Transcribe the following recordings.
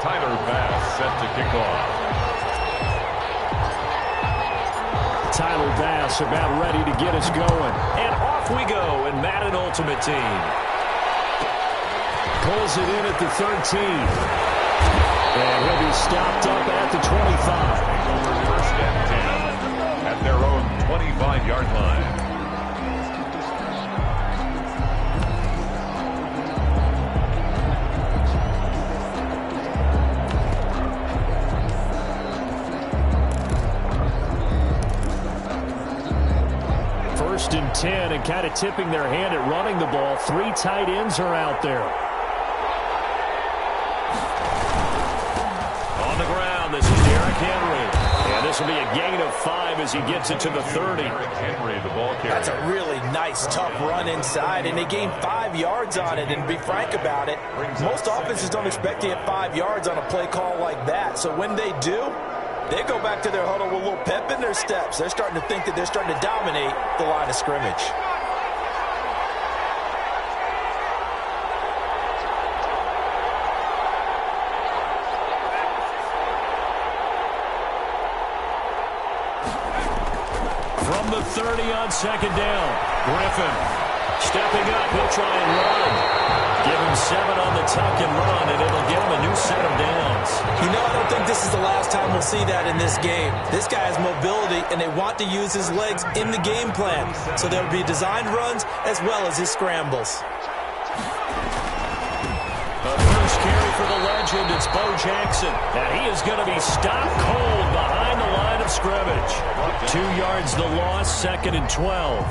Tyler Bass set to kick off. Tyler Bass about ready to get us going. And off we go in Madden Ultimate Team. Pulls it in at the 13. And he'll be stopped up at the 25. First and 10 at their own 25-yard line. First and 10, and kind of tipping their hand at running the ball. 3 tight ends are out there. On the ground, this is Derrick Henry. And this will be a gain of 5 as he gets it to the 30. Henry, the ball carrier. That's a really nice, tough run inside, and they gained 5 yards on it. And to be frank about it, most offenses don't expect to get 5 yards on a play call like that. So when they do, they go back to their huddle with a little pep in their steps. They're starting to think that they're starting to dominate the line of scrimmage. From the 30 on second down, Griffin stepping up. He'll try and run. Give him 7 on the tuck and run, and it'll give him a new set of downs. You know, I don't think this is the last time we'll see that in this game. This guy has mobility, and they want to use his legs in the game plan. So there will be designed runs as well as his scrambles. The first carry for the legend, it's Bo Jackson. And he is going to be stopped cold behind the line of scrimmage. 2 yards the loss, 2nd and 12.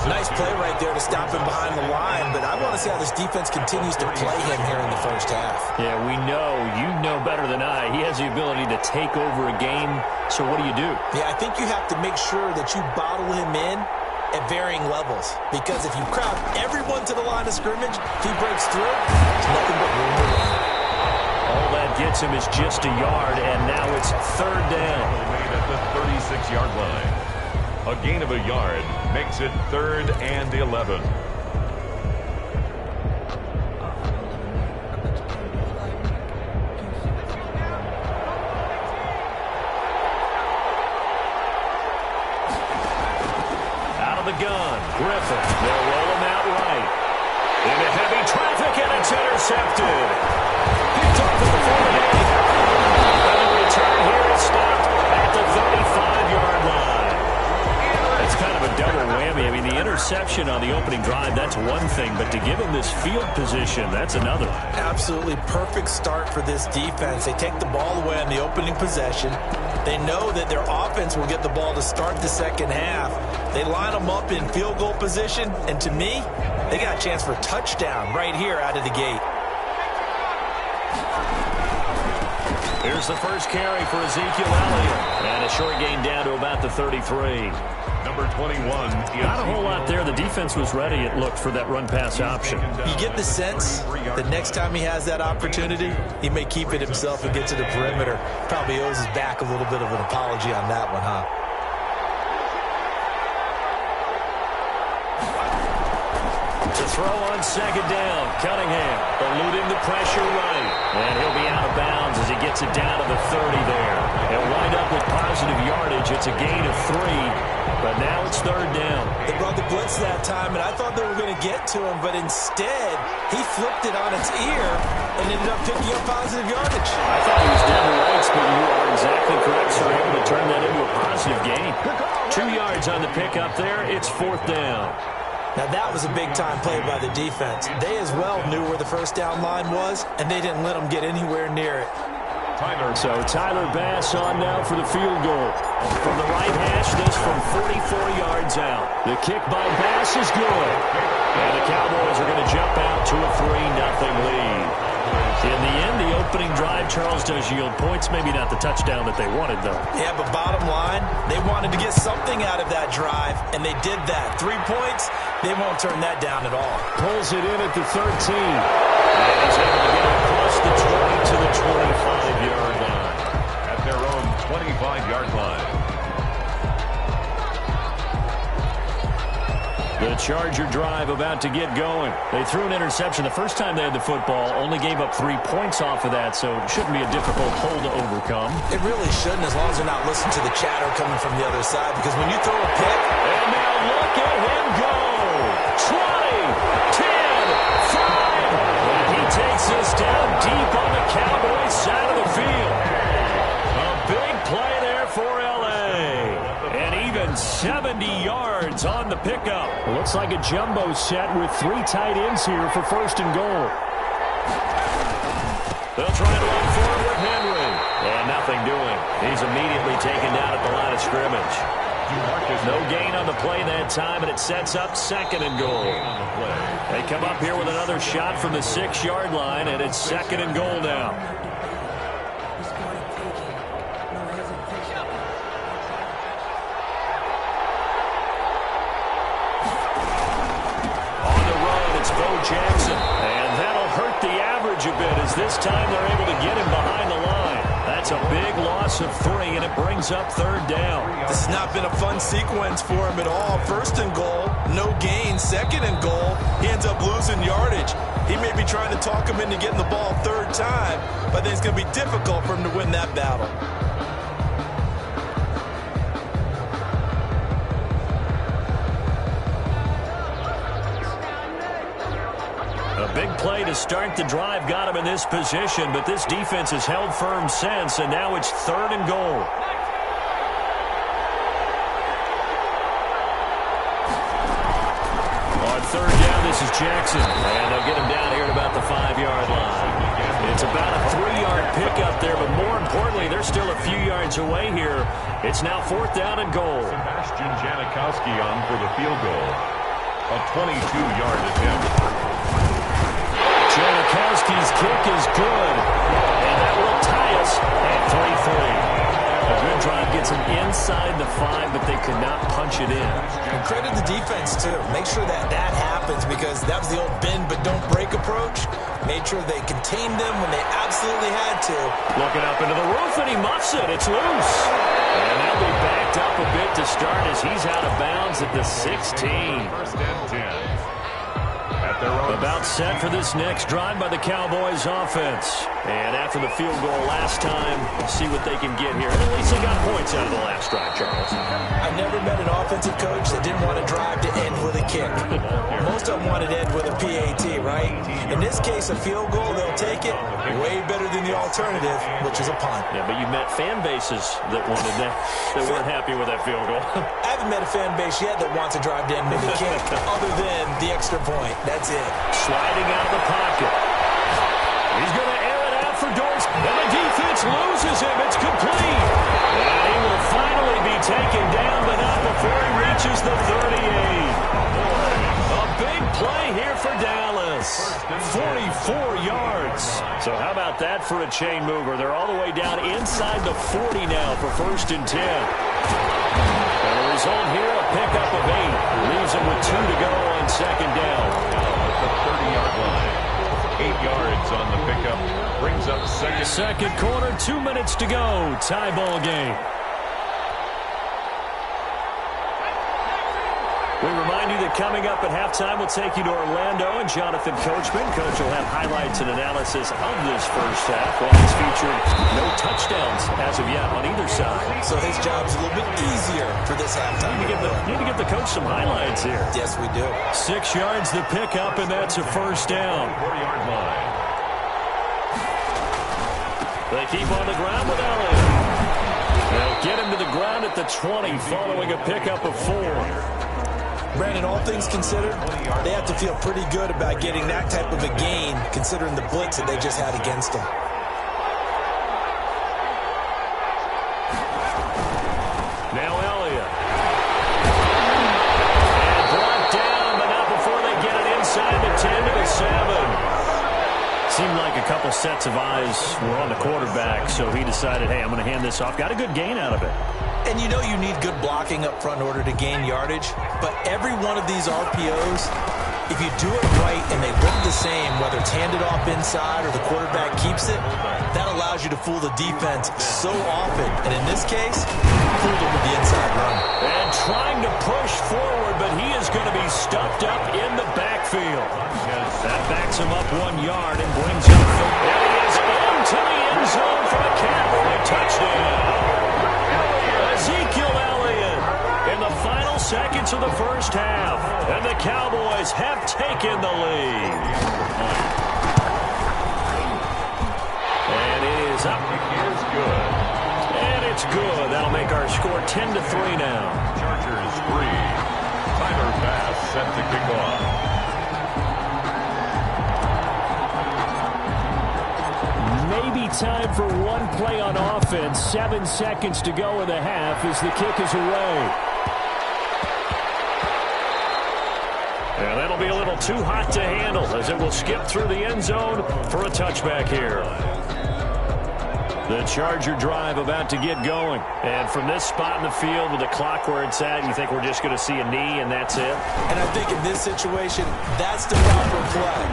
Nice play right there to stop him behind the line, but I want to see how this defense continues to play him here in the first half. Yeah, we know. You know better than I. He has the ability to take over a game, so what do? Yeah, I think you have to make sure that you bottle him in at varying levels, because if you crowd everyone to the line of scrimmage, if he breaks through, there's nothing but room to run. All that gets him is just a yard, and now it's 3rd down. Made at the 36-yard line. A gain of a yard makes it 3rd and 11. Gun. Griffin. They'll roll him out right. Into heavy traffic, and it's intercepted. Picked off at the 48. And the return here is stopped at the 35-yard line. That's kind of a double whammy. I mean, the interception on the opening drive, that's one thing, but to give him this field position, that's another. Absolutely perfect start for this defense. They take the ball away on the opening possession. They know that their offense will get the ball to start the second half. They line them up in field goal position, and to me, they got a chance for a touchdown right here out of the gate. Here's the first carry for Ezekiel Elliott. And a short gain down to about the 33. Number 21. Not a whole lot there. The defense was ready, it looked, for that run-pass option. You get the sense that next time he has that opportunity, he may keep it himself and get to the perimeter. Probably owes his back a little bit of an apology on that one, huh? To throw on second down, Cunningham eluding the pressure right. And he'll be out of bounds as he gets it down to the 30 there. He'll wind up with positive yardage. It's a gain of 3, but now it's 3rd down. They brought the blitz that time, and I thought they were going to get to him, but instead, he flipped it on its ear and ended up picking up positive yardage. I thought he was down the rights, but you are exactly correct, sir. Able to turn that into a positive gain. 2 yards on the pickup there. It's 4th down. Now, that was a big-time play by the defense. They as well knew where the first down line was, and they didn't let them get anywhere near it. So Tyler Bass on now for the field goal. From the right hash, this from 44 yards out. The kick by Bass is good. And the Cowboys are going to jump out to a 3-0 lead. In the end, the opening drive, Charles, does yield points. Maybe not the touchdown that they wanted, though. Yeah, but bottom line, they wanted to get something out of that drive, and they did that. 3 points, they won't turn that down at all. Pulls it in at the 13. And he's able to get it across the 20 to the 25-yard line. At their own 25-yard line. The Charger drive about to get going. They threw an interception the first time they had the football, only gave up 3 points off of that, so it shouldn't be a difficult hole to overcome. It really shouldn't, as long as they're not listening to the chatter coming from the other side, because when you throw a pick... And now look at him go! 20, 10, 5, and he takes this down deep on the Cowboys side of the field. A big play there for L.A. And even 70 yards on the pickup. Looks like a jumbo set with 3 tight ends here for first and goal. They'll try and run forward with Henry. And nothing doing. He's immediately taken down at the line of scrimmage. No gain on the play that time, and it sets up second and goal. They come up here with another shot from the 6-yard line, and it's second and goal now. On the run, it's Bo Jackson, and that'll hurt the average a bit, as this time they're able to get him behind the line. That's a big loss of 3, and it brings up third down. This has not been a fun sequence for him at all. First and goal, no gain. Second and goal, he ends up losing yardage. He may be trying to talk him into getting the ball third time, but I think it's going to be difficult for him to win that battle. A big play to start the drive got him in this position, but this defense has held firm since, and now it's third and goal. On third down, this is Jackson, and they'll get him down here at about the 5-yard line. It's about a 3-yard pickup there, but more importantly, they're still a few yards away here. It's now fourth down and goal. Sebastian Janikowski on for the field goal. A 22-yard attempt. Janikowski's kick is good, and that will tie us at 3-3. A good drive gets them inside the 5, but they could not punch it in. And credit the defense, too. Make sure that happens, because that was the old bend but don't break approach. Made sure they contained them when they absolutely had to. Looking up into the roof, and he muffs it. It's loose. And they'll be backed up a bit to start as he's out of bounds at the 16. First and 10. About set for this next drive by the Cowboys offense. And after the field goal last time, we'll see what they can get here. And at least they got points out of the last drive, Charles. I've never met an offensive coach that didn't want to drive to end with a kick. Most of them wanted to end with a PAT, right? In this case, a field goal, they'll take it. Way better than the alternative, which is a punt. Yeah, but you met fan bases that wanted that weren't happy with that field goal. I haven't met a fan base yet that wants to drive to end with a kick, other than the extra point. That's it. Sliding out of the pocket. He's going to air it out for Dorsey. And the defense loses him. It's complete. And he will finally be taken down, but not before he reaches the 38. A big play here for Dallas. 44 yards. So how about that for a chain mover? They're all the way down inside the 40 now for first and 10. And the result here, a pickup of 8. Leaves them with 2 to go on second down. The 30-yard line. 8 yards on the pickup. Brings up second quarter, 2 minutes to go. Tie ball game. We remind you that coming up at halftime, we'll take you to Orlando and Jonathan Coachman. Coach will have highlights and analysis of this first half, while he's featured no touchdowns as of yet on either side. So his job's a little bit easier for this halftime. Need to give the coach some highlights here. Yes, we do. 6 yards the pickup, and that's a first down. 40-yard line. They keep on the ground with Elliott. They'll get him to the ground at the 20 following a pickup of 4. Brandon, all things considered, they have to feel pretty good about getting that type of a gain, considering the blitz that they just had against them. Now Elliott. And brought down, but not before they get it inside the 10 to the 7. Seemed like a couple sets of eyes were on the quarterback, so he decided, hey, I'm going to hand this off. Got a good gain out of it. And you know you need good blocking up front in order to gain yardage, but every one of these RPOs If you do it right and they look the same, whether it's handed off inside or the quarterback keeps it, that allows you to fool the defense so often. And in this case, fooled them with the inside run. And trying to push forward, but he is going to be stuffed up in the backfield. That backs him up 1 yard and brings up the... There he is into the end zone for a Cowboy touchdown. Ezekiel Elliott in the final seconds of the first half. And the Cowboys have taken the lead. And it is up. It is good. And it's good. That'll make our score 10-3 now. Chargers 3. Tyler Bass set to kick off. Maybe time for one play on offense. 7 seconds to go in the half as the kick is away. And that'll be a little too hot to handle as it will skip through the end zone for a touchback here. The Charger drive about to get going. And from this spot in the field with the clock where it's at, you think we're just going to see a knee and that's it? And I think in this situation, that's the proper play.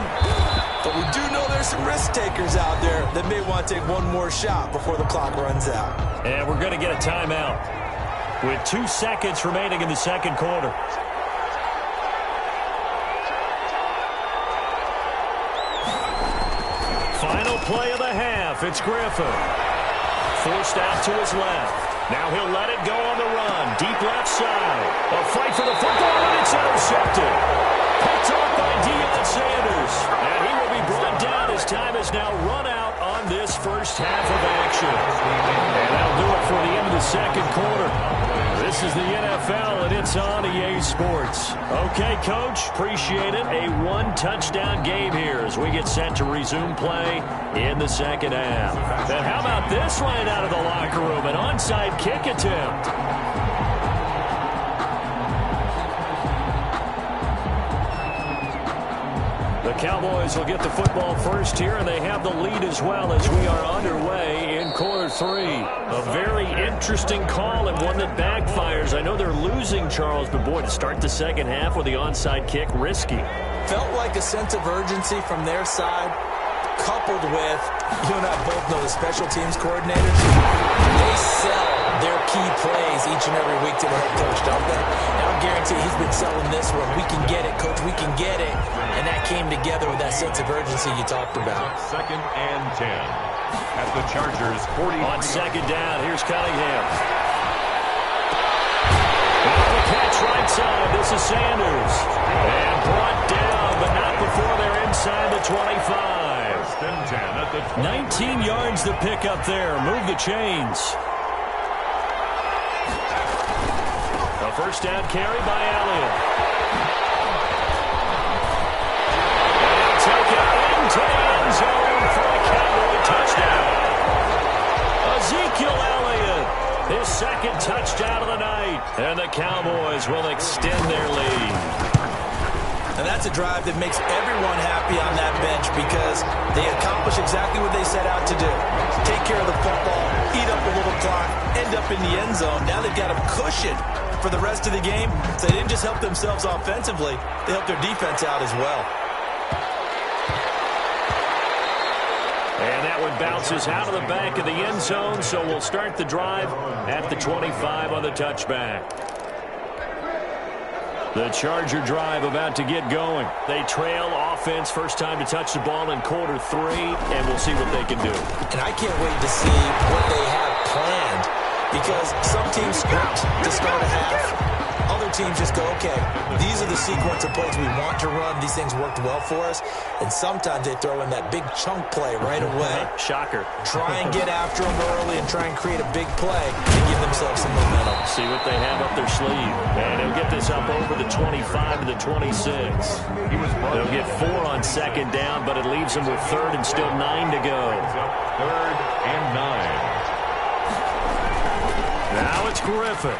But we do know there's some risk takers out there that may want to take one more shot before the clock runs out. And we're going to get a timeout with 2 seconds remaining in the second quarter. Final play of the half. It's Griffin. Forced out to his left. Now he'll let it go on the run. Deep left side. A fight for the football, and it's intercepted. Picked off by Deion Sanders. And he will be brought down as time has now run out on this first half of action. And that'll do it for the end of the second quarter. This is the NFL, and it's on EA Sports. Okay, Coach, appreciate it. A 1-touchdown game here as we get set to resume play in the second half. And how about this line out of the locker room? An onside kick attempt. The Cowboys will get the football first here, and they have the lead as well as we are underway in quarter 3. A very interesting call and one that backfires. I know they're losing, Charles, but boy, to start the second half with the onside kick, risky. Felt like a sense of urgency from their side, coupled with, you and I both know the special teams coordinators, they sell their key plays each and every week to the head coach, don't they? And I guarantee he's been selling this one. We can get it, Coach, we can get it. And that came together with that sense of urgency you talked about. 2nd and 10 at the Chargers 40. On second down, here's Cunningham. Now the catch right side. This is Sanders. And brought down, but not before they're inside the 25. 19 yards to pick up there. Move the chains. A first down carry by Elliott. And take it into the end zone for a Cowboy touchdown. Ezekiel Elliott, his second touchdown of the night. And the Cowboys will extend their lead. And that's a drive that makes everyone happy on that bench because they accomplish exactly what they set out to do. Take care of the football, eat up a little clock, end up in the end zone. Now they've got a cushion for the rest of the game. So they didn't just help themselves offensively, they helped their defense out as well. And that one bounces out of the back of the end zone, so we'll start the drive at the 25 on the touchback. The Charger drive about to get going. They trail offense, first time to touch the ball in quarter 3, and we'll see what they can do. And I can't wait to see what they have planned because some teams script to start a half. Other teams just go, okay, these are the sequence of plays we want to run. These things worked well for us. And sometimes they throw in that big chunk play right away. Shocker. Try and get after them early and try and create a big play to give themselves some momentum. See what they have up their sleeve. And he'll get this up over the 25 to the 26. They'll get 4 on second down, but it leaves them with third and still 9 to go. 3rd and 9. Now it's Griffin.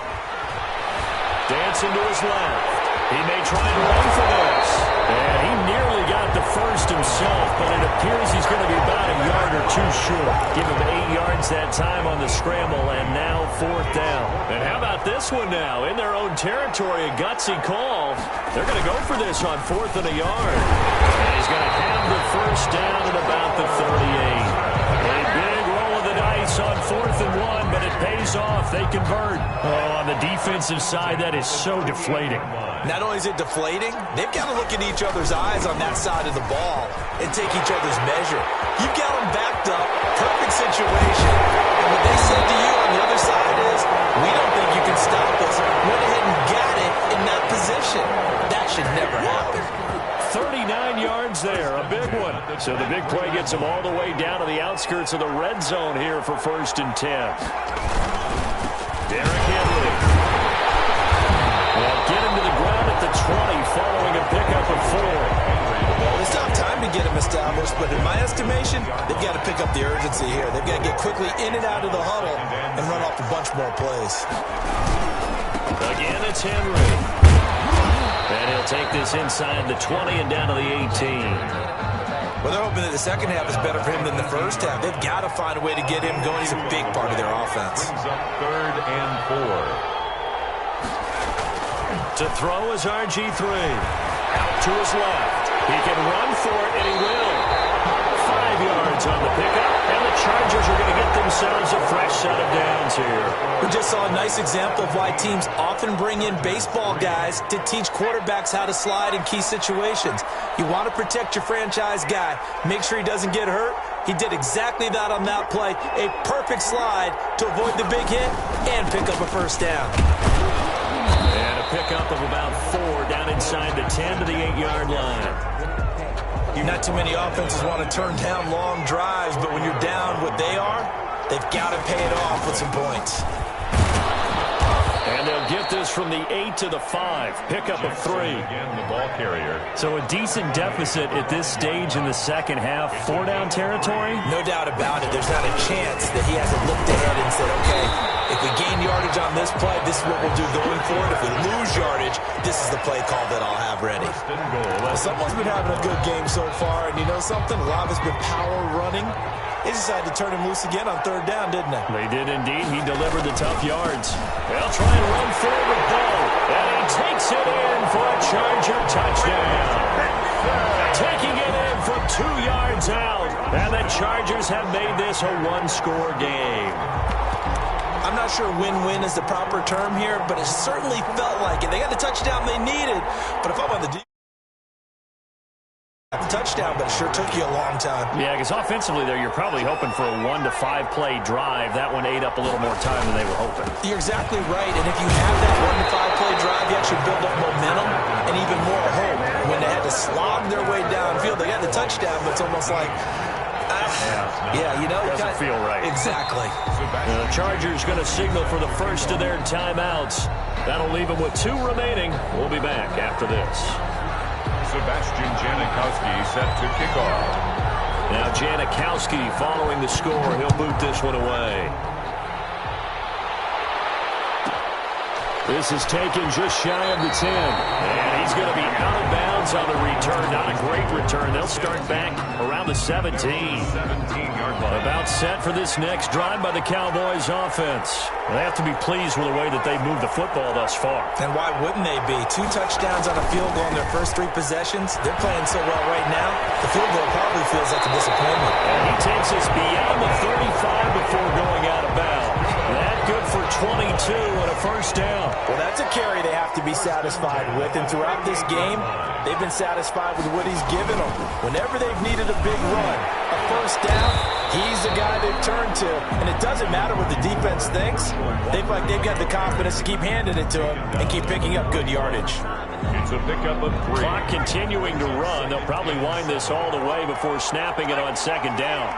Dancing to his left. He may try and run for this. And he nearly got the first himself, but it appears he's going to be about a yard or two short. Give him 8 yards that time on the scramble, and now 4th down. And how about this one now? In their own territory, a gutsy call. They're going to go for this on 4th and a yard. And he's going to have the first down at about the 38. A big roll of the dice on 4th and 1, but it pays off. They convert. Oh, on the defensive side, that is so deflating. Not only is it deflating, they've got to look in each other's eyes on that side of the ball and take each other's measure. You've got them backed up, perfect situation. And what they said to you on the other side is, we don't think you can stop us. Went ahead and got it in that position. That should never happen. 39 yards there, a big one. So the big play gets him all the way down to the outskirts of the red zone here for 1st and 10. Derrick Henry. Well, get him to the ground at the 20 following a pickup of 4. Well, it's not time to get him established, but in my estimation, they've got to pick up the urgency here. They've got to get quickly in and out of the huddle and run off a bunch more plays. Again, it's Henry. And he'll take this inside the 20 and down to the 18. Well, they're hoping that the second half is better for him than the first half. They've got to find a way to get him going. He's a big part of their offense. Brings up 3rd and 4. To throw is RG3. Out to his left. He can run for it, and he will. 5 yards on the pickup, and the Chargers are going to get themselves a fresh set of downs here. We just saw a nice example of why teams often bring in baseball guys to teach quarterbacks how to slide in key situations. You want to protect your franchise guy. Make sure he doesn't get hurt. He did exactly that on that play. A perfect slide to avoid the big hit and pick up a first down. And a pickup of about 4 down inside the 10 to the 8-yard line. Not too many offenses want to turn down long drives, but when you're down what they are, they've got to pay it off with some points. And they'll get this from the 8 to the 5. Pickup of 3. Again, the ball carrier. So a decent deficit at this stage in the second half. 4-down territory? No doubt about it. There's not a chance that he hasn't looked ahead and said, okay, if we gain yardage on this play, this is what we'll do going forward. If we lose yardage, this is the play call that I'll have ready. Well, someone's been having a good game so far, and you know something? A lot of it's been power running. They decided to turn him loose again on 3rd down, didn't they? They did indeed. He delivered the tough yards. They'll try and run forward, though. And he takes it in for a Charger touchdown. Taking it in from 2 yards out. And the Chargers have made this a 1-score game. I'm not sure win-win is the proper term here, but it certainly felt like it. They got the touchdown they needed, but if I'm on the touchdown, but it sure took you a long time. Yeah, because offensively there, you're probably hoping for a 1 to 5 play drive. That one ate up a little more time than they were hoping. You're exactly right, and if you have that 1 to 5 play drive, you actually build up momentum and even more hope. When they had to slog their way downfield, they got the touchdown, but it's almost like, yeah, you know, doesn't feel right. Exactly. The Chargers going to signal for the first of their timeouts. That'll leave them with 2 remaining. We'll be back after this. Sebastian Janikowski set to kick off. Now Janikowski following the score. He'll boot this one away. This is taken just shy of the 10. And he's going to be out of bounds on the return. Not a great return. They'll start back around the 17. 17-yard line. About set for this next drive by the Cowboys offense. They have to be pleased with the way that they've moved the football thus far. And why wouldn't they be? 2 touchdowns on a field goal in their first 3 possessions. They're playing so well right now, the field goal probably feels like a disappointment. And he takes us beyond the 35 before going out of bounds. That good for 22 and a first down. Well, that's a carry they have to be satisfied with. And throughout this game, they've been satisfied with what he's given them. Whenever they've needed a big run, a first down, he's the guy they've turned to. And it doesn't matter what the defense thinks. They feel like they've got the confidence to keep handing it to him and keep picking up good yardage. It's a pickup of 3. Clock continuing to run. They'll probably wind this all the way before snapping it on second down.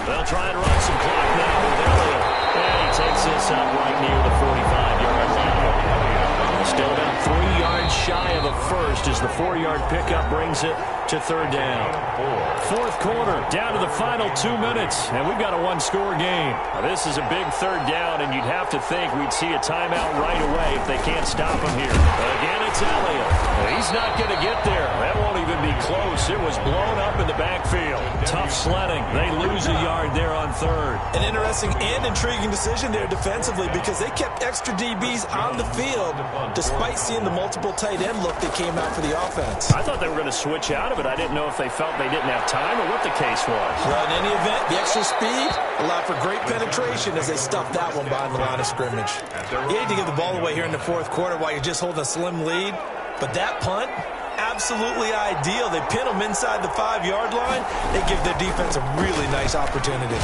They'll try and run some clock now with Elliott. And he takes this up right near the 45-yard line. Still about 3 yards shy of a first as the 4-yard pickup brings it to third down. Fourth quarter, down to the final 2 minutes, and we've got a one-score game. Now, this is a big third down, and you'd have to think we'd see a timeout right away if they can't stop him here. But again, it's Elliott. He's not going to get there. That won't even be close. It was blown up in the backfield. Tough sledding. They lose a yard there on third. An interesting and intriguing decision there defensively because they kept extra DBs on the field despite seeing the multiple tight end look that came out for the offense. I thought they were going to switch out of it. I didn't know if they felt they didn't have time or what the case was. Well, in any event, the extra speed allowed for great penetration as they stuffed that one behind the line of scrimmage. You hate to give the ball away here in the fourth quarter while you're just holding a slim lead, but that punt, absolutely ideal. They pin them inside the 5-yard line. They give their defense a really nice opportunity.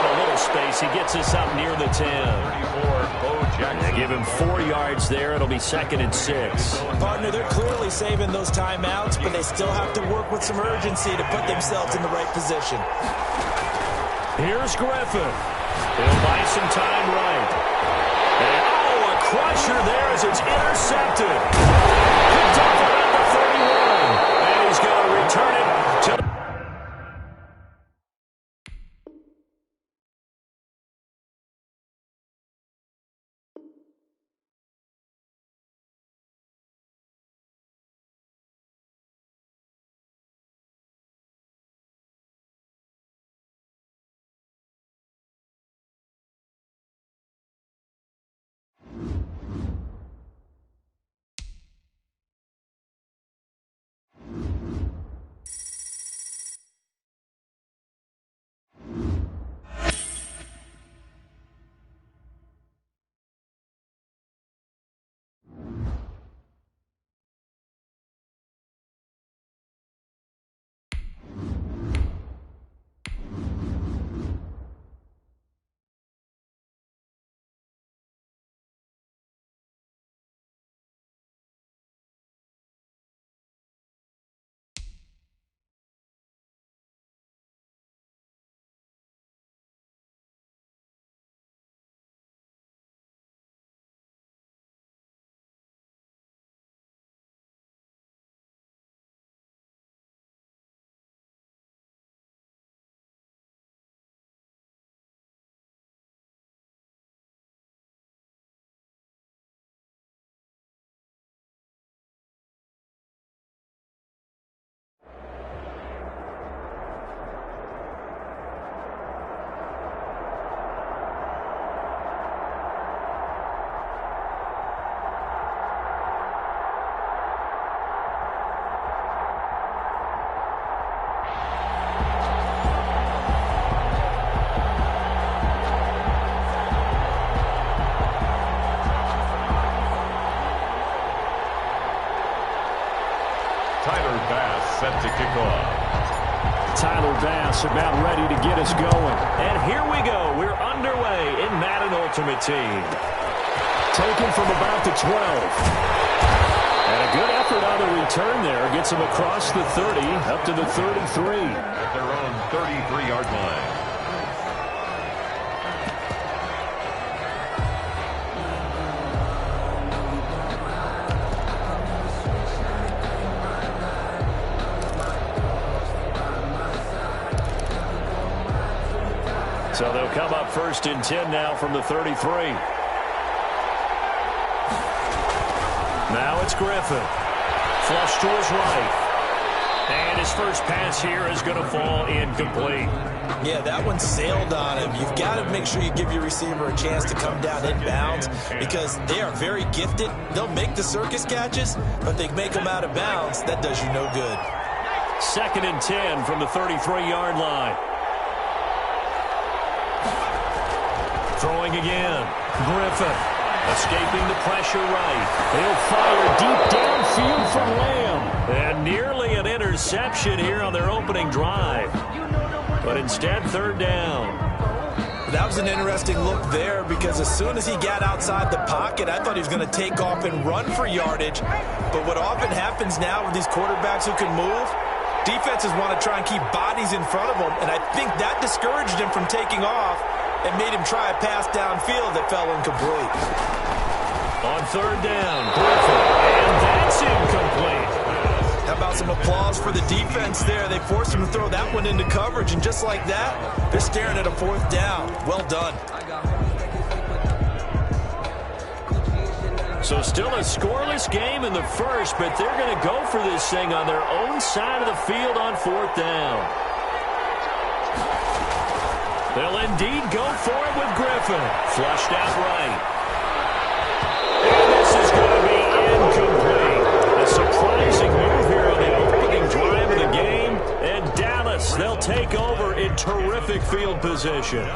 A little space. He gets us up near the 10. They give him 4 yards there. It'll be 2nd and 6. Partner, they're clearly saving those timeouts, but they still have to work with some urgency to put themselves in the right position. Here's Griffin. He'll buy some time right. And, a crusher there as it's intercepted. Picked up around the 31. And he's going to return it to the... Tyler Bass set to kick off. Tyler Bass about ready to get us going. And here we go. We're underway in Madden Ultimate Team. Taken from about the 12. And a good effort on the return there. Gets him across the 30 up to the 33. At their own 33-yard line. So they'll come up 1st and 10 now from the 33. Now it's Griffin. Flush to his right. And his first pass here is going to fall incomplete. Yeah, that one sailed on him. You've got to make sure you give your receiver a chance to come down inbounds because they are very gifted. They'll make the circus catches, but they make them out of bounds. That does you no good. 2nd and 10 from the 33-yard line. Throwing again. Griffin escaping the pressure right. He'll fire deep downfield from Lamb. And nearly an interception here on their opening drive. But instead, 3rd down. That was an interesting look there because as soon as he got outside the pocket, I thought he was going to take off and run for yardage. But what often happens now with these quarterbacks who can move, defenses want to try and keep bodies in front of them. And I think that discouraged him from taking off and made him try a pass downfield that fell incomplete. On third down, Griffin, and that's incomplete. How about some applause for the defense there? They forced him to throw that one into coverage, and just like that, they're staring at a fourth down. Well done. So still a scoreless game in the first, but they're going to go for this thing on their own side of the field on fourth down. They'll indeed go for it with Griffin. Flushed out right. And this is going to be incomplete. A surprising move here on the opening drive of the game. And Dallas, they'll take over in terrific field position.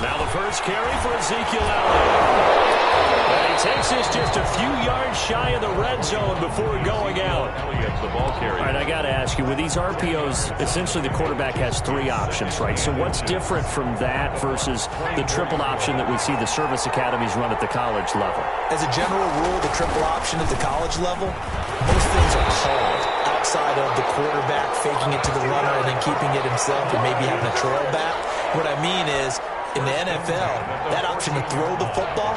Now the first carry for Ezekiel Elliott. And he takes this just a few yards shy of the red zone before going out. The ball carry. All right, I got to ask you, with these RPOs, essentially the quarterback has three options, right? So what's different from that versus the triple option that we see the service academies run at the college level? As a general rule, the triple option at the college level, most things are called outside of the quarterback faking it to the runner and then keeping it himself and maybe having a trail back. What I mean is, in the NFL, that option to throw the football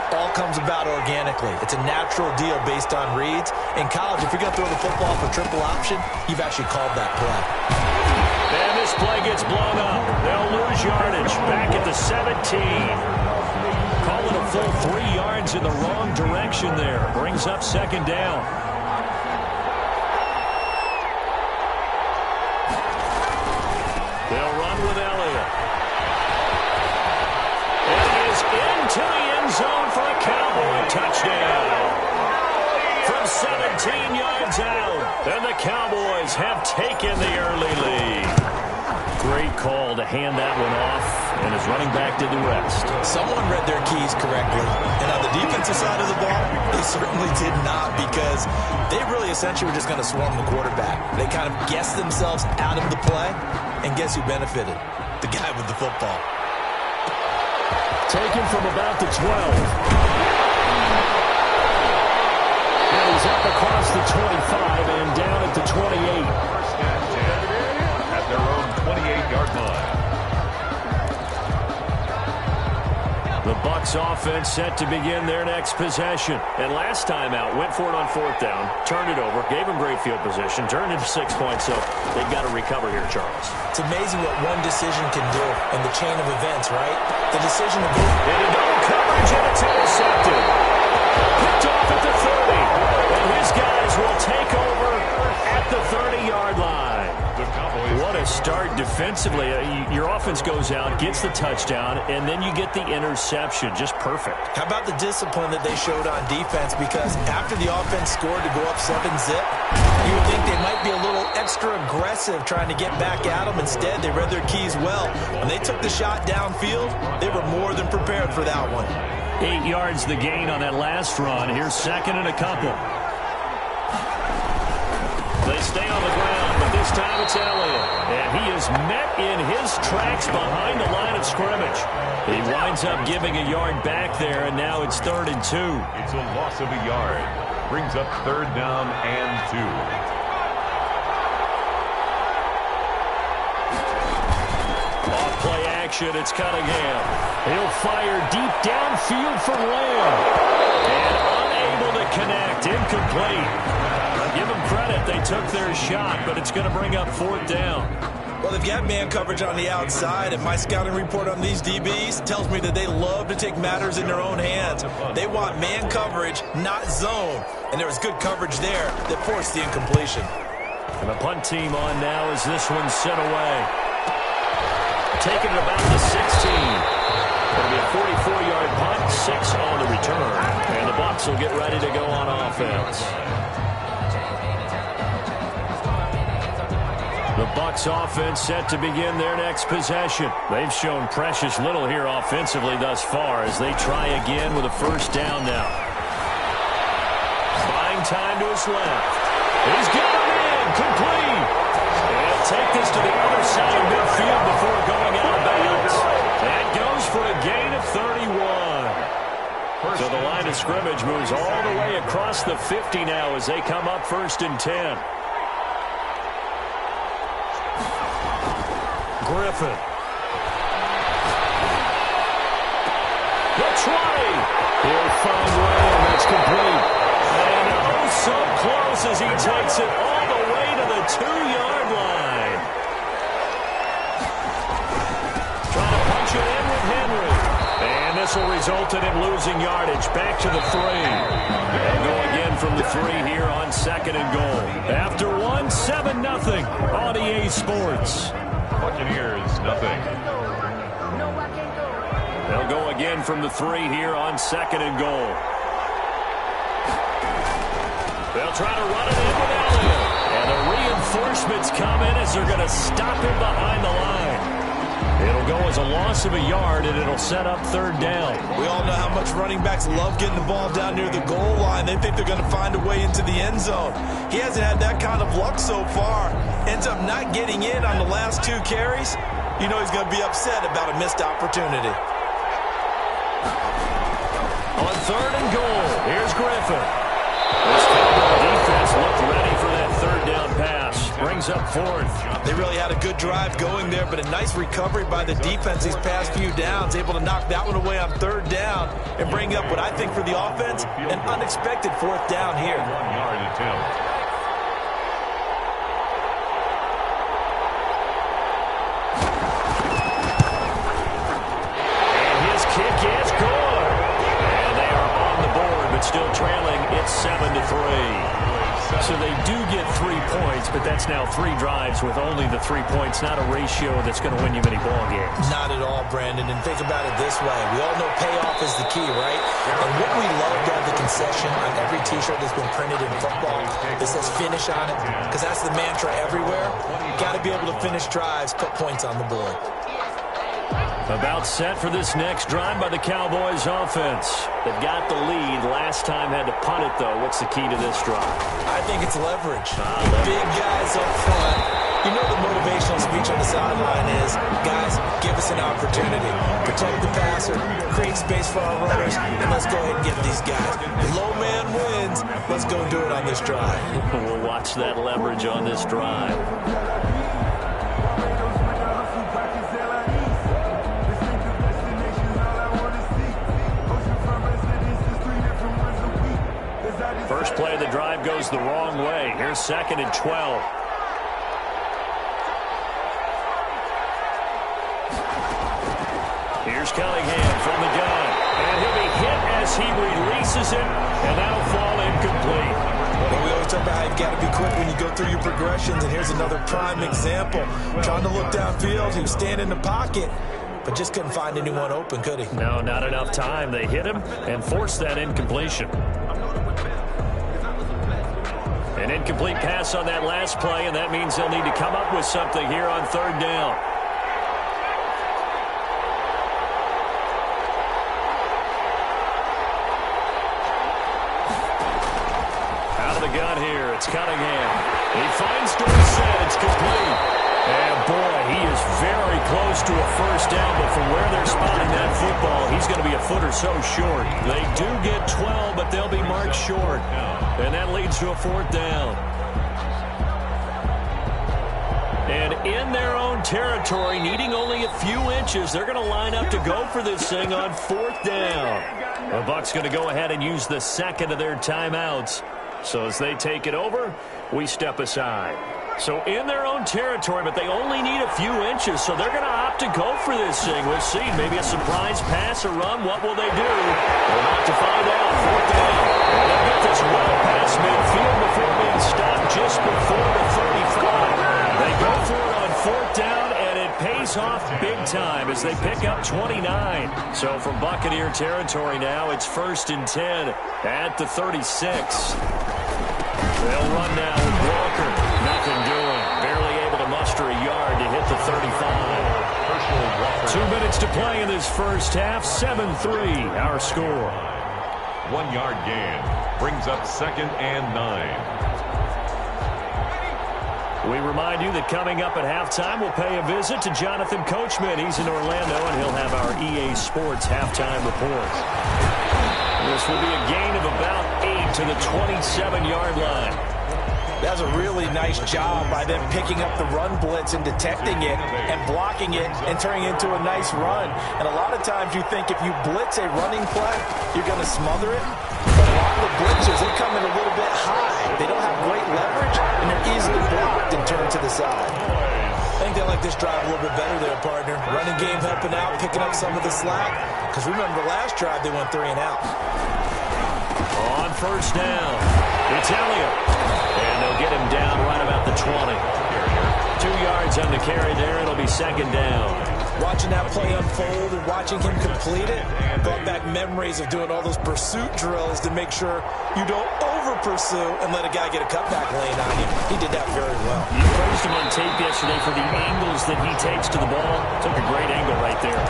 all comes about organically. It's a natural deal based on reads. In college, if you're going to throw the football for triple option, you've actually called that play. And this play gets blown up. They'll lose yardage back at the 17. Call it a full 3 yards in the wrong direction there. Brings up second down. They'll run with Elliott. And he is into the end zone for a Cowboy touchdown. From 17 yards out, and the Cowboys have taken the early lead. Great call to hand that one off, and his running back did the rest. Someone read their keys correctly, and on the defensive side of the ball, they certainly did not, because they really essentially were just going to swarm the quarterback. They kind of guessed themselves out of the play, and guess who benefited? The guy with the football. Taken from about the 12. And he's up across the 25 and down at the 28. At their own 28-yard line. The Bucs offense set to begin their next possession. And last time out, went for it on fourth down, turned it over, gave them great field position, turned into 6 points, so they've got to recover here, Charles. It's amazing what one decision can do in the chain of events, right? The decision to go into double coverage, and it's intercepted. Picked off at the 30. And his guys will take over at the 30-yard line. What a start defensively. Your offense goes out, gets the touchdown, and then you get the interception. Just perfect. How about the discipline that they showed on defense? Because after the offense scored to go up 7-zip, you would think they might be a little extra aggressive trying to get back at them. Instead, they read their keys well. When they took the shot downfield, they were more than prepared for that one. 8 yards the gain on that last run. Here's second and a couple. They stay on the ground, but this time it's Elliott. And he is met in his tracks behind the line of scrimmage. He winds up giving a yard back there, and now it's 3rd and 2. It's a loss of a yard. Brings up 3rd down and 2. Off play action, it's Cunningham. He'll fire deep downfield for Lamb. And unable to connect, incomplete. Give them credit, they took their shot, but it's going to bring up 4th down. Well, they've got man coverage on the outside, and my scouting report on these DBs tells me that they love to take matters in their own hands. They want man coverage, not zone, and there was good coverage there that forced the incompletion. And the punt team on now as this one's sent away. Taking it about the 16. It'll be a 44-yard punt, 6 on the return, and the Bucs will get ready to go on offense. The Bucs offense set to begin their next possession. They've shown precious little here offensively thus far as they try again with a first down now. Buying time to his left. He's got him in, complete. And take this to the other side of midfield before going out of bounds. That goes for a gain of 31. So the line of scrimmage moves all the way across the 50 now as they come up 1st and 10. Griffin. The try. He'll find way, and that's complete. And oh, so close as he takes it all the way to the 2-yard line. Trying to punch it in with Henry. And this will result in him losing yardage. Back to the 3. They'll go again from the 3 here on 2nd and goal. After 1, 7-0 on EA Sports. Buccaneers, nothing. They'll go again from the 3 here on 2nd and goal. They'll try to run it in with Elliott. And the reinforcements come in as they're going to stop him behind the line. It'll go as a loss of a yard, and it'll set up 3rd down. We all know how much running backs love getting the ball down near the goal line. They think they're going to find a way into the end zone. He hasn't had that kind of luck so far. Ends up not getting in on the last 2 carries. You know he's going to be upset about a missed opportunity. On 3rd and goal, here's Griffin. This Cowboy defense looked ready for that 3rd down pass. Brings up 4th. They really had a good drive going there, but a nice recovery by the defense these past few downs. Able to knock that one away on 3rd down and bring up what I think for the offense, an unexpected 4th down here. 1-yard attempt. Still trailing, it's 7-3. So they do get 3 points, but that's now 3 drives with only the 3 points, not a ratio that's going to win you many ball games. Not at all, Brandon. And think about it this way. We all know payoff is the key, right? And what we love to have the concession on every T-shirt that's been printed in football that says finish on it, because that's the mantra everywhere. Got to be able to finish drives, put points on the board. About set for this next drive by the Cowboys offense. They've got the lead. Last time had to punt it, though. What's the key to this drive? I think it's leverage. Big guys up front. You know the motivational speech on the sideline is, guys, give us an opportunity. Protect the passer, create space for our runners, and let's go ahead and get these guys. Low man wins. Let's go do it on this drive. We'll watch that leverage on this drive. First play of the drive goes the wrong way. Here's 2nd and 12. Here's Cunningham from the gun. And he'll be hit as he releases it, and that'll fall incomplete. Well, we always talk about how you've got to be quick when you go through your progressions, and here's another prime example. Trying to look downfield, he was standing in the pocket, but just couldn't find anyone open, could he? No, not enough time. They hit him and forced that incompletion. An incomplete pass on that last play, and that means they'll need to come up with something here on 3rd down. Out of the gun here, it's Cunningham. He finds Dorsett. It's complete. And boy, he is very close to a 1st down, but from where they're spotting that football, he's going to be a foot or so short. They do get 12, but they'll be marked short. And that leads to a 4th down. And in their own territory, needing only a few inches, they're going to line up to go for this thing on 4th down. The Bucs going to go ahead and use the 2nd of their timeouts. So as they take it over, we step aside. So in their own territory, but they only need a few inches, so they're going to opt to go for this thing. We'll see. Maybe a surprise pass or run. What will they do? We're about to find out. 4th down. And they'll get this well past midfield before being stopped just before the 35. They go for it on 4th down, and it pays off big time as they pick up 29. So from Buccaneer territory now, it's 1st and 10 at the 36. They'll run now with Walker. Nothing doing. Barely able to muster a yard to hit the 35. 2 minutes to play in this first half. 7-3, our score. 1-yard gain brings up 2nd and 9. We remind you that coming up at halftime, we'll pay a visit to Jonathan Coachman. He's in Orlando, and he'll have our EA Sports halftime report. This will be a gain of about 8 to the 27-yard line. That's a really nice job by them picking up the run blitz and detecting it and blocking it and turning it into a nice run. And a lot of times you think if you blitz a running play, you're going to smother it. But a lot of the blitzers, they come in a little bit high. They don't have great leverage, and they're easily blocked and turned to the side. I think they like this drive a little bit better there, partner. Running game helping out, picking up some of the slack. Because remember, last drive they went 3 and out. On first down, it's Elliott. And they'll get him down right about the 20. 2 yards on the carry there. It'll be second down. Watching that play unfold and watching him complete it brought back memories of doing all those pursuit drills to make sure you don't over-pursue and let a guy get a cutback lane on you. He did that very well. You praised him on tape yesterday for the angles that he takes to the ball. Took a great angle right there.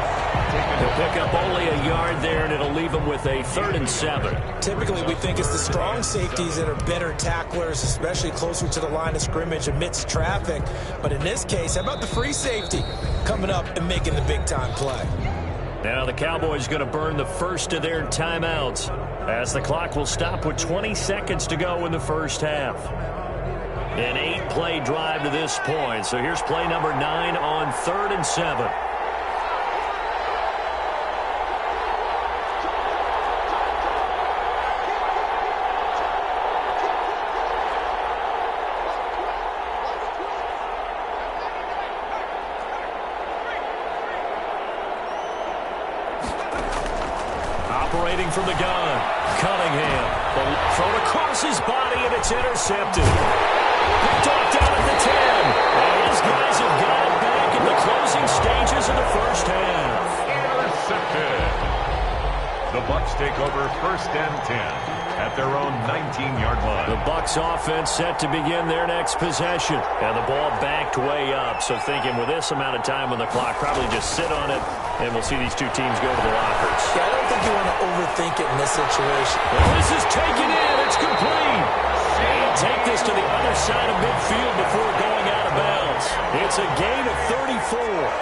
He'll pick up only a yard there, and it'll leave him with a 3rd and 7. Typically, we think it's the strong safeties that are better tacklers, especially closer to the line of scrimmage amidst traffic. But in this case, how about the free safety coming up and making the big-time play? Now the Cowboys going to burn the first of their timeouts as the clock will stop with 20 seconds to go in the first half. An 8-play drive to this point. So here's play number 9 on 3rd and 7. Operating from the gun, Cunningham. The throw across his body, and it's intercepted. Picked off down at the 10. And his guys have got it back in the closing stages of the first half. Intercepted. The Bucs take over 1st and 10 at their own 19-yard line. The Bucs offense set to begin their next possession. And the ball backed way up. So thinking with this amount of time on the clock, probably just sit on it, and we'll see these two teams go to the lockers. Yeah, I don't think you want to overthink it in this situation. Well, this is taken in. It's complete. And take this to the other side of midfield before going out of bounds. It's a gain of 34.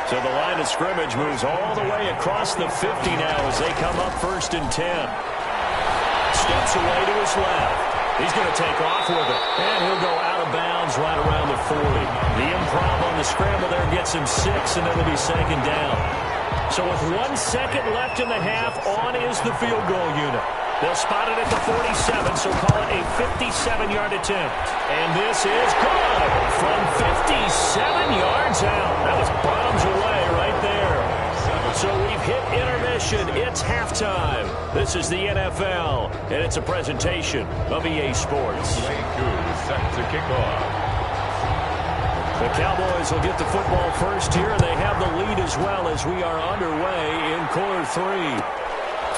So the line of scrimmage moves all the way across the 50 now as they come up 1st and 10. Steps away to his left. He's going to take off with it. And he'll go out of bounds right around the 40. The improv on the scramble there gets him 6, and it'll be 2nd down. So with 1 second left in the half, on is the field goal unit. They'll spot it at the 47, so call it a 57-yard attempt. And this is good from 57 yards out. That was bombs away right there. So we've hit intermission. It's halftime. This is the NFL, and it's a presentation of EA Sports. Set to kick off. The Cowboys will get the football first here, and they have the lead as well as we are underway in quarter 3.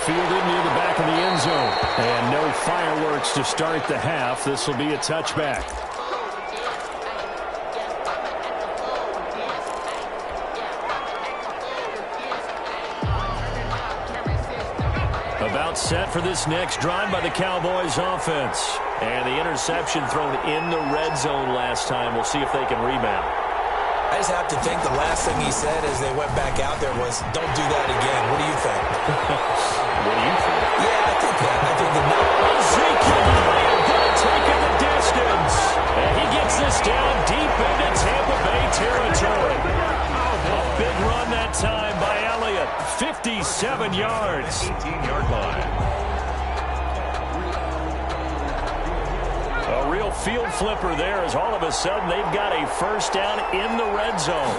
Fielded near the back of the end zone. And no fireworks to start the half. This will be a touchback. About set for this next drive by the Cowboys offense. And the interception thrown in the red zone last time. We'll see if they can rebound. I just have to think the last thing he said as they went back out there was, don't do that again. What do you think? What do you think? Yeah, I think that. I think that Ezekiel Elliott going to take it the distance. And he gets this down deep into Tampa Bay territory. A big run that time by Elliott. 57 yards. 18-yard line. A real field flipper there as all of a sudden they've got a first down in the red zone.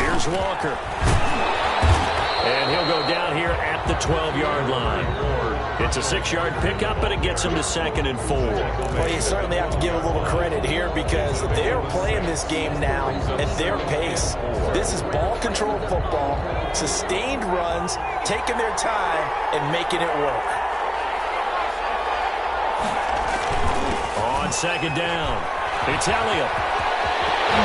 Here's Walker. And he'll go down here at the 12-yard line. It's a 6-yard pickup, but it gets him to 2nd and 4. Well, you certainly have to give a little credit here because they're playing this game now at their pace. This is ball control football, sustained runs, taking their time, and making it work. On 2nd down, it's Elliott. He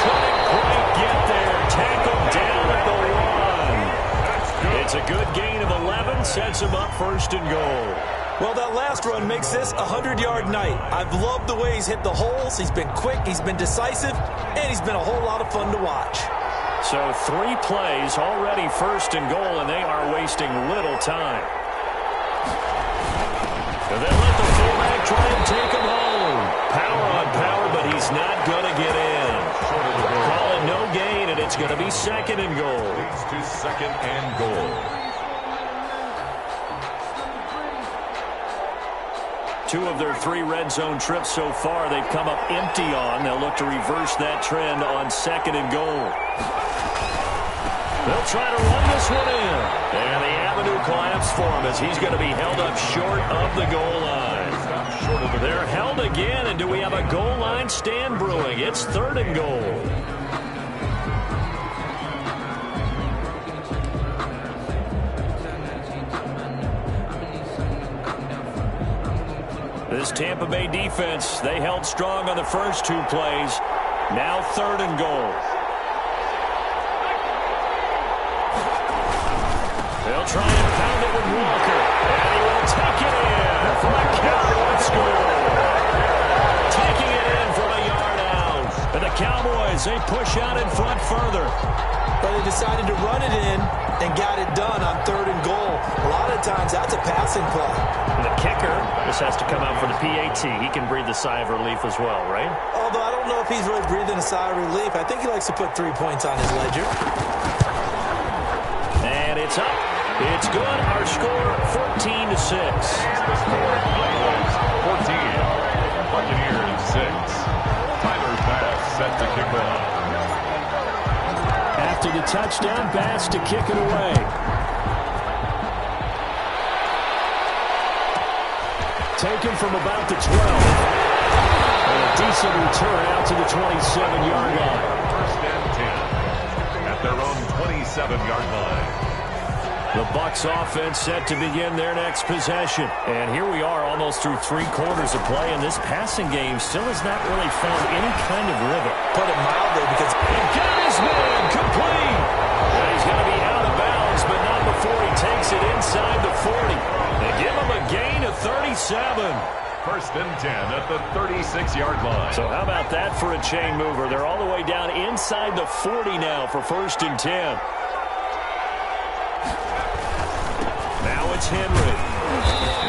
couldn't quite get there. Tackled down at the 1. It's a good gain of 11, sets him up 1st and goal. Well, that last run makes this a 100-yard night. I've loved the way he's hit the holes. He's been quick, he's been decisive, and he's been a whole lot of fun to watch. So 3 plays already 1st and goal, and they are wasting little time. And then let the fullback try and take him home. Power on power, but he's not going to get in. Call it no gain, and it's going to be second and goal. Leads to second and goal. Two of their 3 red zone trips so far, they've come up empty on. They'll look to reverse that trend on second and goal. They'll try to run this one in. And the avenue collapsed for him as he's going to be held up short of the goal line. They're held again, and do we have a goal line stand brewing? It's third and goal. This Tampa Bay defense, they held strong on the first 2 plays. Now third and goal. They'll try and pound it with Walker. And he will take it in for a Cowboys score. Taking it in from a yard out. And the Cowboys, they push out in front further. But they decided to run it in and got it done on third and goal. A lot of times that's a passing play. And the kicker, this has to come out for the PAT. He can breathe the sigh of relief as well, right? Although I don't know if he's really breathing a sigh of relief. I think he likes to put 3 points on his ledger. And it's up. It's good. Our score, 14-6. The score, Cowboys 14, Buccaneers 6. Tyler Bass set to kick off. After the touchdown, Bass to kick it away. Taken from about the 12. And a decent return out to the 27-yard line. First and 10 at their own 27-yard line. The Bucs offense set to begin their next possession. And here we are almost through 3 quarters of play, and this passing game still has not really found any kind of rhythm. Put it mildly because he got his man complete. And he's going to be out of bounds, but not before he takes it inside the 40. They give him a gain of 37. First and 10 at the 36-yard line. So how about that for a chain mover? They're all the way down inside the 40 now for first and 10. Now it's Henry.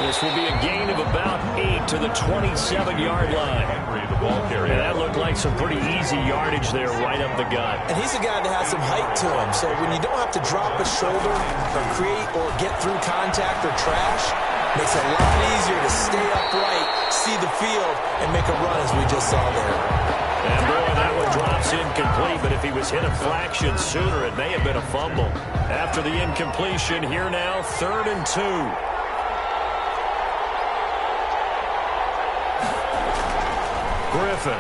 This will be a gain of about 8 to the 27-yard line. Henry, the ball carrier. And that looked like some pretty easy yardage there right up the gut. And he's a guy that has some height to him. So when you don't have to drop a shoulder or create or get through contact or trash, makes it a lot easier to stay upright, see the field, and make a run as we just saw there. And boy, that one drops incomplete, but if he was hit a fraction sooner, it may have been a fumble. After the incompletion, here now, third and 2. Griffin.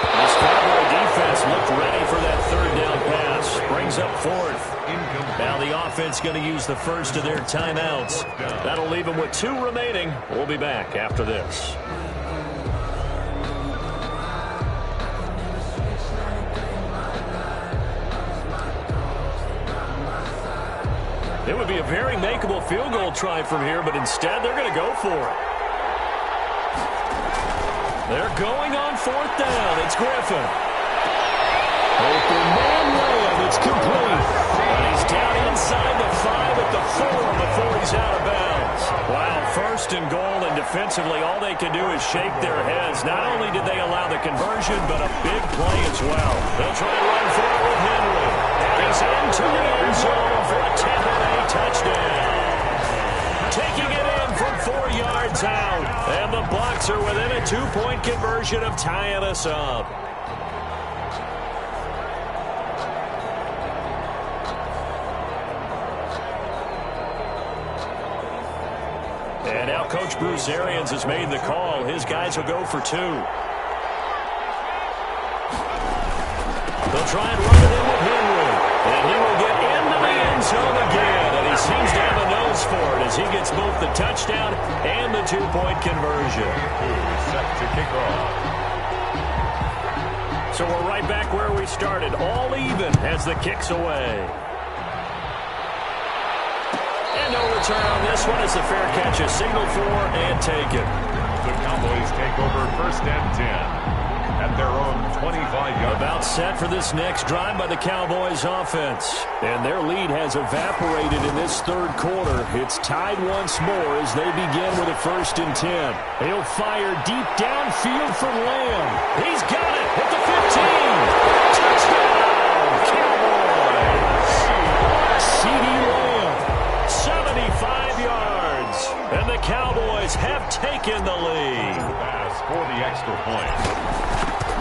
This Cowboy defense looked ready for that third down pass. Brings up fourth. Now the offense going to use the first of their timeouts. That'll leave them with 2 remaining. We'll be back after this. It would be a very makeable field goal try from here, but instead they're going to go for it. They're going on fourth down. It's Griffin. Open man layup. It's complete. And he's down inside the 5 at the 4 before he's out of bounds. Wow, first and goal, and defensively all they can do is shake their heads. Not only did they allow the conversion, but a big play as well. They'll try to run for it with Henry. And he's into the end zone for a Tampa Bay touchdown. Taking it in from 4 yards out. And the Bucs are within a 2-point conversion of tying us up. And now Coach Bruce Arians has made the call. His guys will go for 2. They'll try and run it in with Henry. And he will get into the end zone again. And he seems to have a nose for it as he gets both the touchdown and the 2-point conversion. Set to kick off. So we're right back where we started. All even as the kick's away. And no return on this one as the fair catch is signaled for and taken. The Cowboys take over first and 10 at at their own 25-yard. About set for this next drive by the Cowboys offense. And their lead has evaporated in this third quarter. It's tied once more as they begin with a 1st and 10. He'll fire deep downfield from Lamb. He's got it at the 15. Touchdown, Cowboys. CeeDee Lamb, 75 yards. And the Cowboys have taken the lead. Pass for the extra point.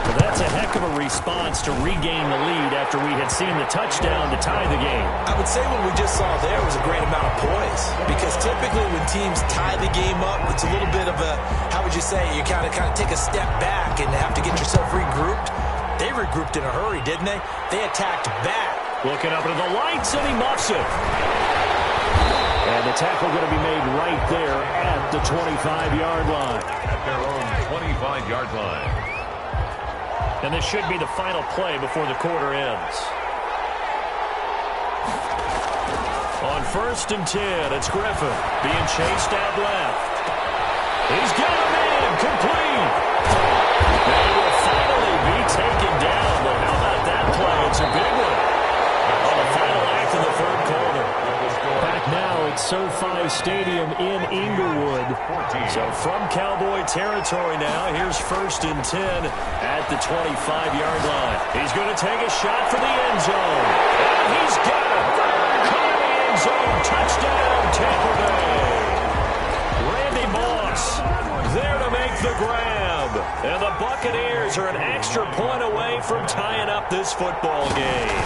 Well, that's a heck of a response to regain the lead after we had seen the touchdown to tie the game. I would say what we just saw there was a great amount of poise, because typically when teams tie the game up, it's a little bit of a, how would you say, you kind of take a step back and have to get yourself regrouped. They regrouped in a hurry, didn't they? They attacked back. Looking up into the lights, and he muffs it. And the tackle going to be made right there at the 25-yard line. At their own 25-yard line. And this should be the final play before the quarter ends. On 1st and 10, it's Griffin being chased out left. He's got a man, complete. And he will finally be taken down. But how about that play? It's a big one. On the final act of the third quarter. Back now at SoFi Stadium in Inglewood. So from Cowboy territory now, here's 1st and 10 at the 25-yard line. He's going to take a shot for the end zone. And he's got it. Caught in the end zone. Touchdown, Tampa Bay. Randy Moss there to make the grab. And the Buccaneers are an extra point away from tying up this football game.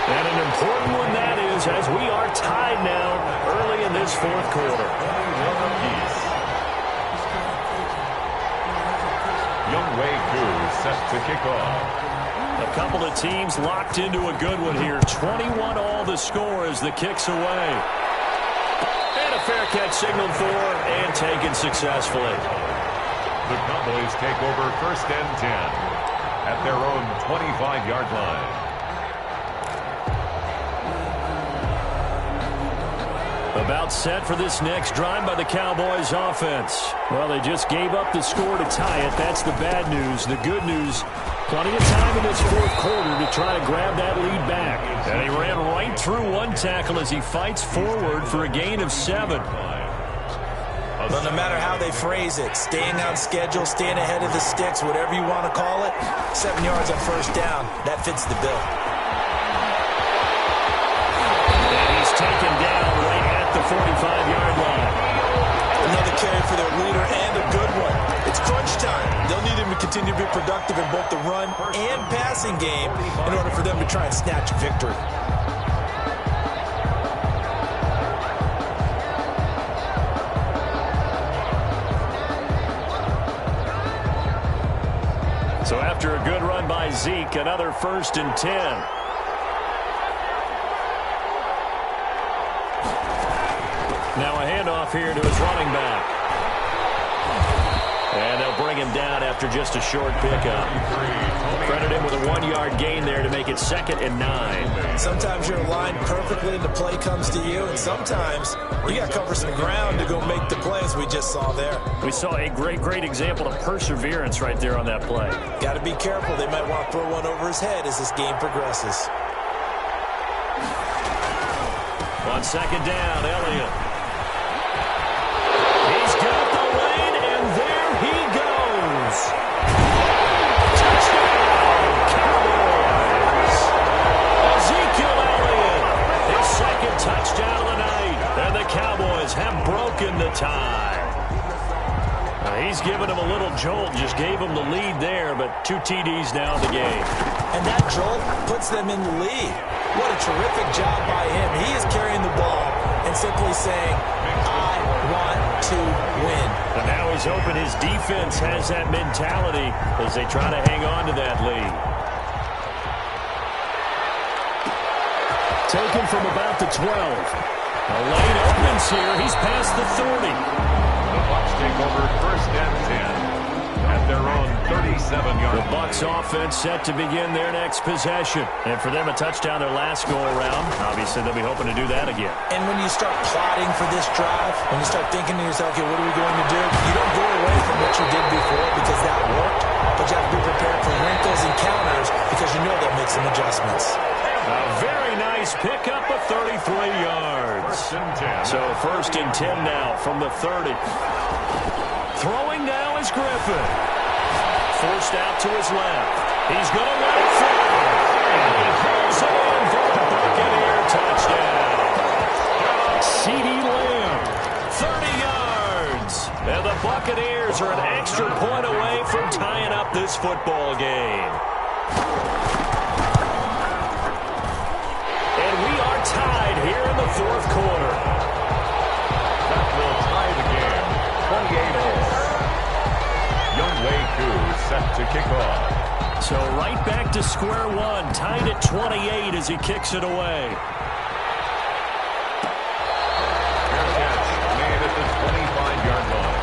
And an important one that is, as we are tied now early in this fourth quarter. Younghoe Koo set to kick off. A couple of teams locked into a good one here. 21 all the score as the kick's away. And a fair catch signaled for and taken successfully. The Cowboys take over 1st and 10 at their own 25-yard line. About set for this next drive by the Cowboys offense. Well, they just gave up the score to tie it. That's the bad news. The good news, plenty of time in this fourth quarter to try to grab that lead back. And he ran right through one tackle as he fights forward for a gain of 7. But no matter how they phrase it, staying on schedule, staying ahead of the sticks, whatever you want to call it, 7 yards on 1st down, that fits the bill. And he's taken down right at the 45-yard line. Another carry for their leader, and a good one. It's crunch time. They'll need him to continue to be productive in both the run and passing game in order for them to try and snatch victory. So after a good run by Zeke, another 1st and 10. Now a handoff here to his running back. And they'll bring him down after just a short pickup. Credit him with a 1-yard gain there to make it 2nd and 9. Sometimes you're aligned perfectly and the play comes to you, and sometimes you got to cover some ground to go make the play, as we just saw there. We saw a great example of perseverance right there on that play. Got to be careful. They might want to throw one over his head as this game progresses. On 2nd down, Elliott. He's got the lane, and there he goes. Touchdown, Cowboys. Ezekiel Elliott, his 2nd touchdown of the night. And the Cowboys have broken the tie. He's given him a little jolt, just gave him the lead there, but 2 TDs now in the game. And that jolt puts them in the lead. What a terrific job by him. He is carrying the ball and simply saying, I want to win. And now he's open. His defense has that mentality as they try to hang on to that lead. Taken from about the 12. A lane opens here. He's past the 30. The Bucs take over 1st and 10 at their own 37-yard. The Bucs offense set to begin their next possession. And for them, a touchdown their last go-around. Obviously, they'll be hoping to do that again. And when you start plotting for this drive, when you start thinking to yourself, okay, what are we going to do? You don't go away from what you did before, So 1st and 10 now from the 30. Throwing now is Griffin. Forced out to his left. He's going to let it fly. And he pulls it in for the Buccaneer touchdown. CeeDee Lamb, 30 yards. And the Buccaneers are an extra point away from tying up this football game. And we are tied here in the 4th quarter. That will tie the game, 28 all. Younghoe Koo set to kick off. So right back to square one, tied at 28 as he kicks it away. Fair catch made at the 25-yard line.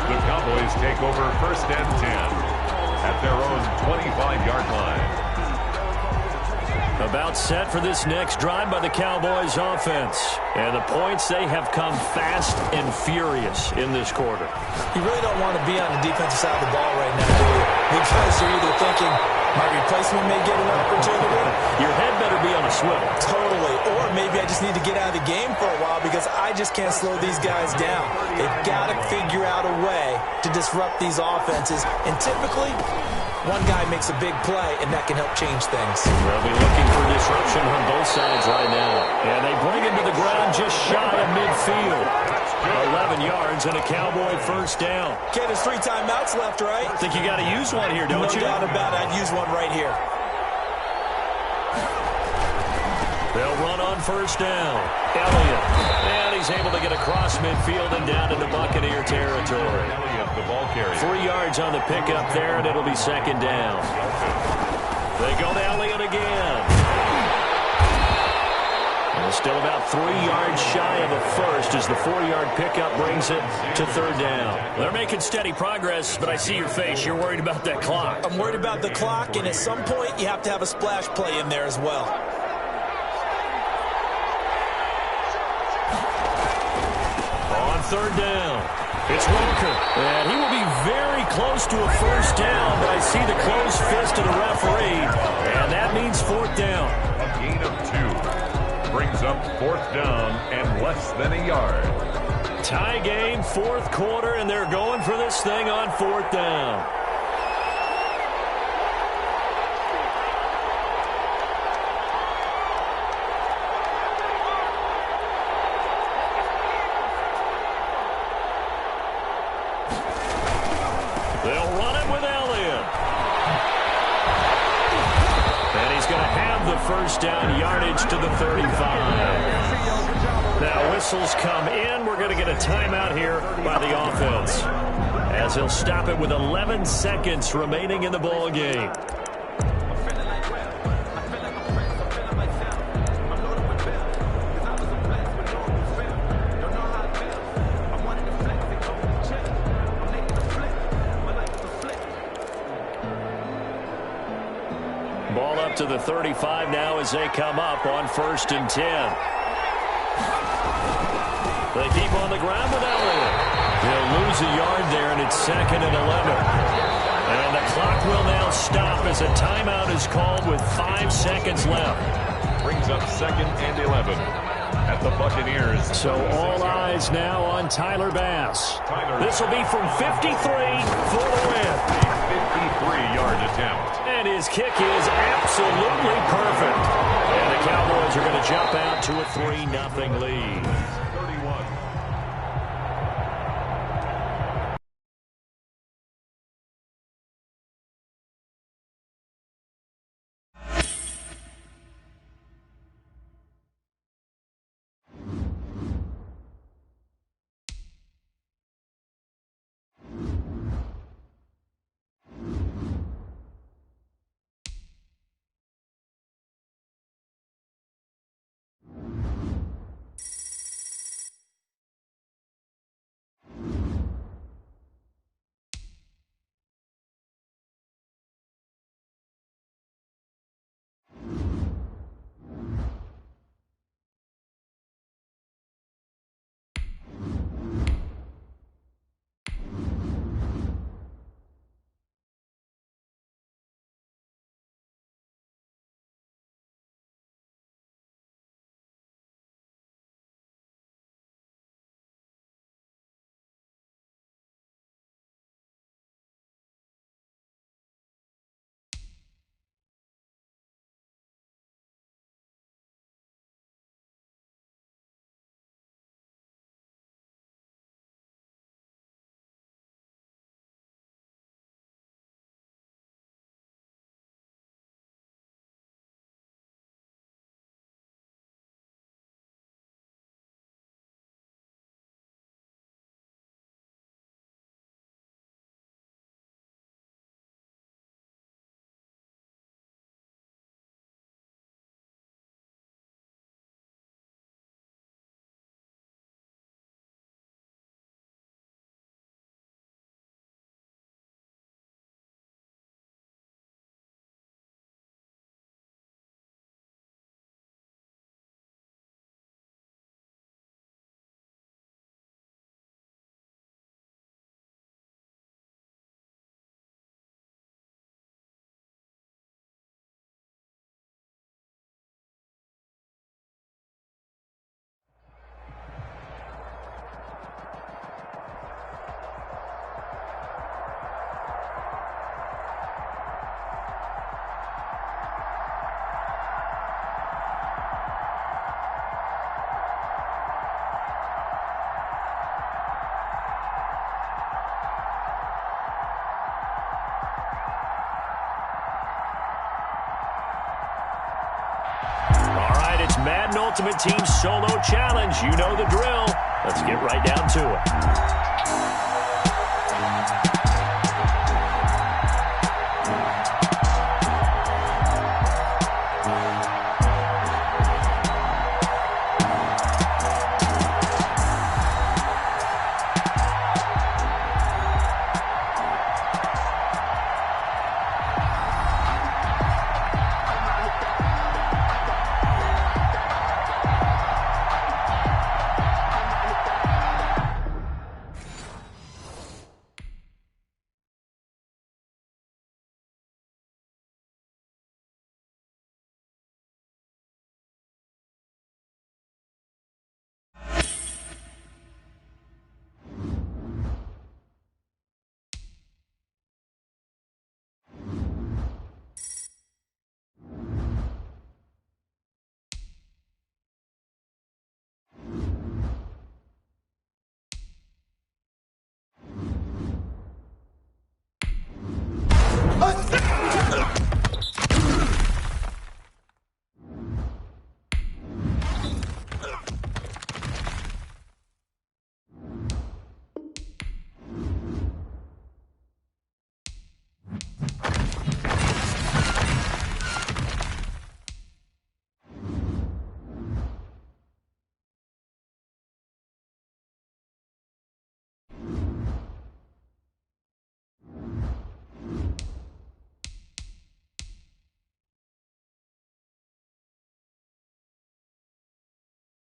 The Cowboys take over 1st and 10 at their own 25-yard line. About set for this next drive by the Cowboys offense. And the points, they have come fast and furious in this quarter. You really don't want to be on the defensive side of the ball right now, do you? Because you're either thinking, my replacement may get an opportunity. Your head better be on a swivel. Totally. Or maybe I just need to get out of the game for a while because I just can't slow these guys down. They've got to figure out a way to disrupt these offenses. And typically, one guy makes a big play, and that can help change things. They'll be looking for disruption on both sides right now. And they bring him to the ground just shy of midfield. 11 yards and a Cowboy 1st down. Ken, there's 3 timeouts left, right? I think you got to use one here, don't you? No doubt about it. I'd use one right here. They'll run on 1st down. Elliott. And he's able to get across midfield and down into Buccaneer territory. Elliott, the ball carrier. 3 yards on the pickup there, and it'll be 2nd down. They go to Elliott again. And still about 3 yards shy of a first as the 4-yard pickup brings it to 3rd down. They're making steady progress, but I see your face. You're worried about that clock. I'm worried about the clock, and at some point, you have to have a splash play in there as well. On 3rd down, it's Welker. And he will be very close to a 1st down, but I see the closed fist of the referee, and that means 4th down. A gain of 2. Brings up 4th down and less than a yard. Tie game, 4th quarter, and they're going for this thing on 4th down. They'll run it with Elliott. And he's going to have the 1st down yardage to the 35. Now whistles come in. We're going to get a timeout here by the offense, as he'll stop it with 11 seconds remaining in the ball game. Ball up to the 35 now as they come up on 1st and 10. They keep on the ground with Elliott. He'll lose a yard there, and it's 2nd and 11. And the clock will now stop as a timeout is called with 5 seconds left. Brings up 2nd and 11 at the Buccaneers. So all eyes now on Tyler Bass. This will be from 53 for the win. 53-yard attempt. And his kick is absolutely perfect. And the Cowboys are going to jump out to a 3-0 lead. Madden Ultimate Team Solo Challenge. You know the drill. Let's get right down to it.